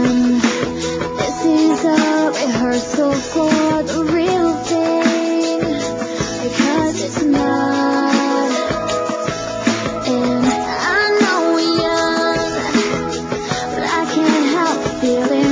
This is a rehearsal for the real thing, because it's not. And I know we're young, but I can't help feeling